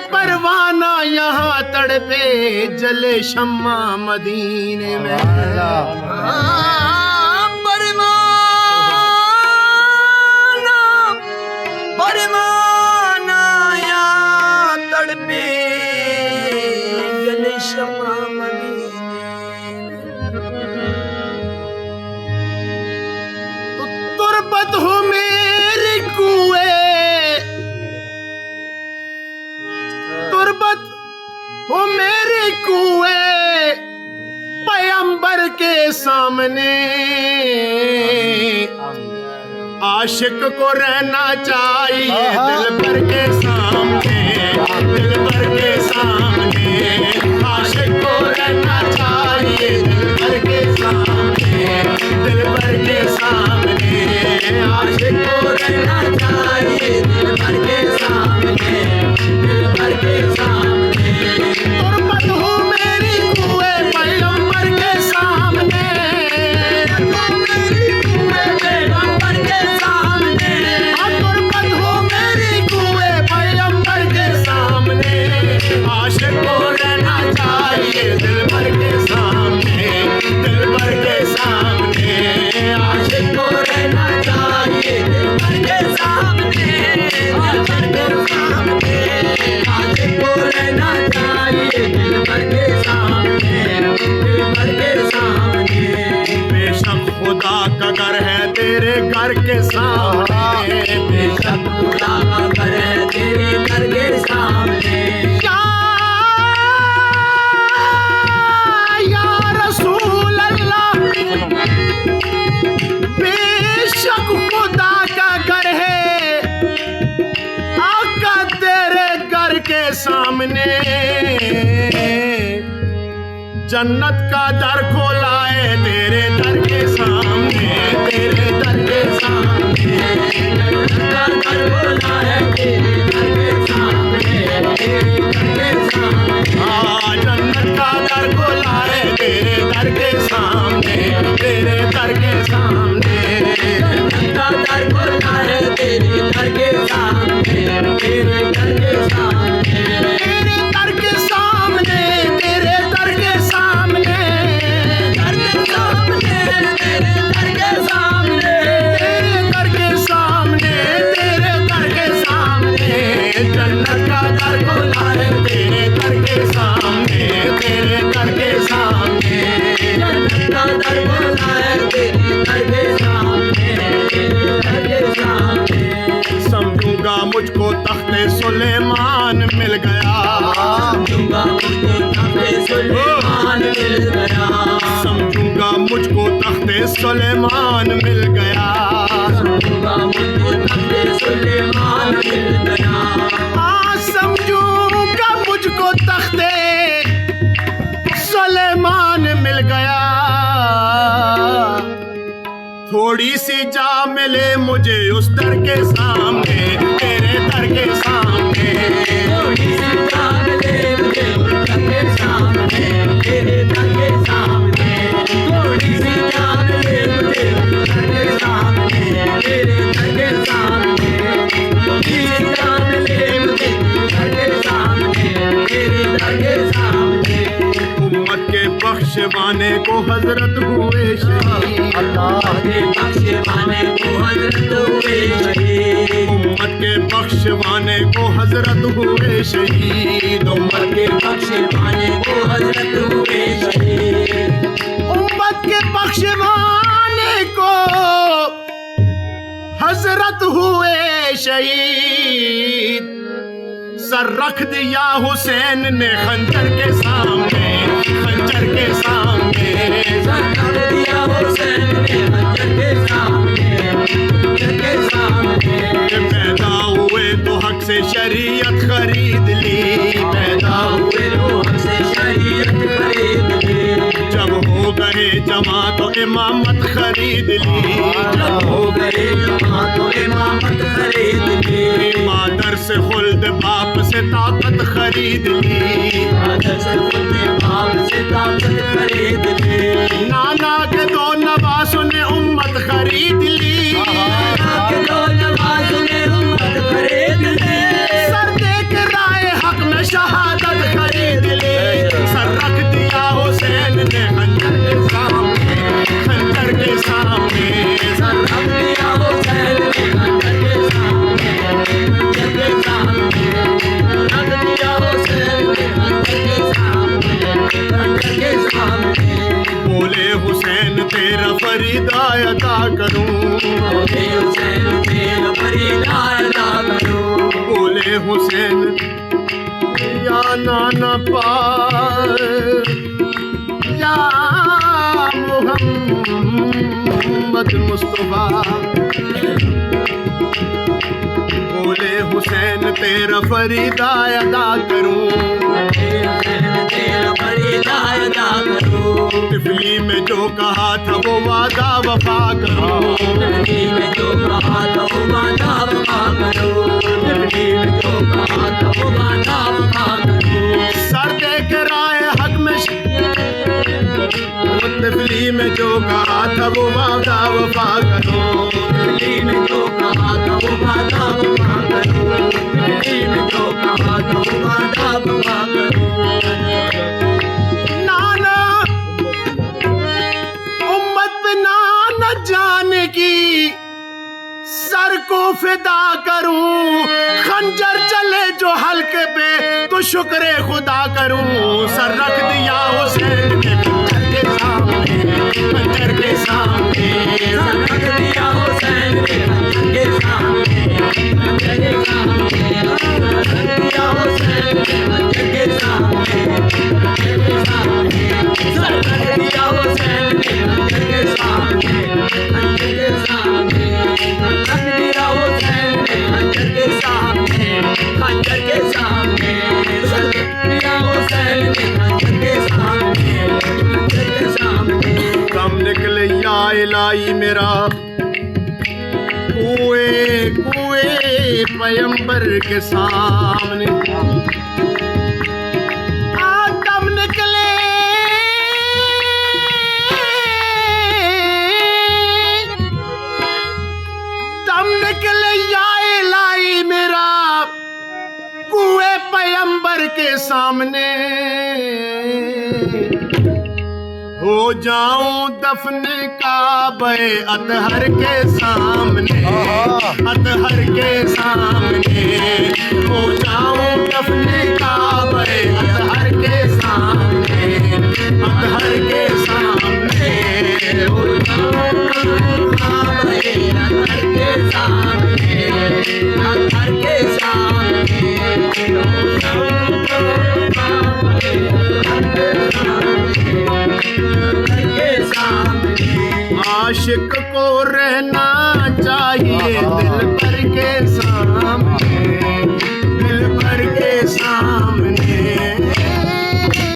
परवाना यहाँ तड़पे जले शम्मा मदीने में। परवाना यहाँ तड़पे जले शम्मा मदीने में। तो तुरबत हो मेरी कुएं, तुरबत हो मेरे कुएं पैगंबर के सामने। आशिक को रहना चाहिए दिलबर के सामने, दिलबर के सामने। आशिक को रहना चाहिए दिलबर के सामने, दिलबर के सामने। आशिक को रहना चाहिए दिलबर के सामने, दिलबर के सामने। तुरबत हो मेरी कुएं पैगंबर के सामने, मेरी कुएं पैगंबर के सामने। तुरबत हो मेरी कुएं पैगंबर के सामने। आशिक को रहना चाहिए दिलबर के सामने, दिलबर के सामने। आशिक को रहना चाहिए दिलबर के सामने, दिलबर के सामने। आशिक को रहना चाहिए दिलबर के सामने, दिलबर के सामने। बेशक खुदा का घर है तेरे घर के सामने, बेशक खुदा का घर है तेरे घर के सामने। या रसूल अल्लाह, बेशक खुदा का घर है आका तेरे घर के सामने। जन्नत का दर खोला है तेरे दर के सामने, तेरे दर के सामने। जन्नत का दर खोला है तेरे दर के सामने, तेरे दर के सामने। जन्नत का दर खोला है तेरे दर के सामने, तेरे दर के सामने। जन्नत का दर खोला है तेरे दर के सामने, तेरे दर के सामने। तेरे दर के सामने, तेरे दर के सामने, दर के सामने, तेरे दर के सामने, तेरे दर के सामने, तेरे दर के सामने। जन्नत का दर खोला है तेरे दर के सामने, तेरे दर के सामने। जन्नत का दर खोला है तेरे दर के सामने, तेरे दर के सामने। समझूंगा मुझको तख्ते सुलेमान मिल गया, समझूंगा मुझको तख्ते सुलेमान मिल गया। समझूंगा मुझको तख्ते सुलेमान मिल गया, समझूंगा मुझको तख्ते सुलेमान मिल गया। समझूंगा मुझको तख्ते सुलेमान मिल गया। थोड़ी सी जा मिले मुझे उस दर के सामने, तेरे दर के सामने। थोड़ी सी जा मिले मुझे उस दर के सामने, तेरे दर के सामने। थोड़ी सी जा मिले मुझे उस दर के सामने, तेरे दर के सामने। थोड़ी सी जा मिले मुझे उस दर के सामने, तेरे दर के सामने। उम्मत के बख्शवाने को हजरत हुए शहीद, अल्लाह के बख्शवाने को हजरत हुए शहीद। उम्मत के बख्शवाने को हजरत हुए शहीद, उम्मत के बख्शवाने को हजरत हुए शहीद। उम्मत के बख्शवाने को हजरत हुए शहीद। सर रख दिया हुसैन ने खंजर के सामने, खंजर के सामने। सर रख दिया हुसैन ने खंजर के सामने, खंजर के सामने। पैदा हुए तो हक से शरीयत खरीद ली, पैदा हुए तो हक से शरीयत खरीद ली। जब हो गए जमा तो इमामत खरीद ली, जब हो गए जमा तो इमामत खरीद ली। मादर से खुल्द बाप से ताकत खरीद ली, मादर से खुल्द बाप से ताकत खरीद ली। नाना के दो नवासों ने उम्मत खरीद ली, नाना के दो नवासों ने उम्मत खरीद ली। सर दे के राय हक में या नाना पार या मोहम्मद मुस्तफा। बोले हुसैन तेरा फरीदा अदा करूं, तेरा फरीदा अदा करूं। तिफली में जो कहा था वो वादा वफा करूं, तिफली में जो कहा था वो वादा वफा करूं, तिफली में जो कहा था वो वादा वफा करूं। सर दे के राह हक में तिफली में जो कहा था वो वादा वफा करूं, तिफली में जो कहा था वो वादा वफा करूं, तिफली में जो कहा था वो वादा वफा करूं। नाना उम्मत पे नाना जाने की सर को फिदा करूं, खंजर चले जो हल्के पे तो शुक्र खुदा करूं। सर रख दिया हुसैन के खंजर के सामने, सर रख दिया हुसैन के खंजर के सामने, खंजर के सामने, सर रख दिया हुसैन के खंजर के सामने, खंजर के सामने, सर रख दिया हुसैन के खंजर के सामने, खंजर के सामने, रख दिया हुसैन के खंजर के सामने, खंजर के सामने, सर रख दिया हुसैन के खंजर के सामने, खंजर के सामने। कम निकले या इलाही मेरा कुएं कुएं पैगंबर के सामने, दम निकले दम निकले या इलाही मेरा कुएं पैगंबर के सामने। हो जाऊं दफन काबे अतहर के सामने, अतहर के सामने। हो जाऊं दफन काबे अतहर के सामने, अतहर के सामने। हो जाऊं दफन काबे अतहर के सामने, अतहर के सामने। हो जाऊं दफन काबे अतहर के सामने। आशिक को रहना चाहिए दिल भर के सामने,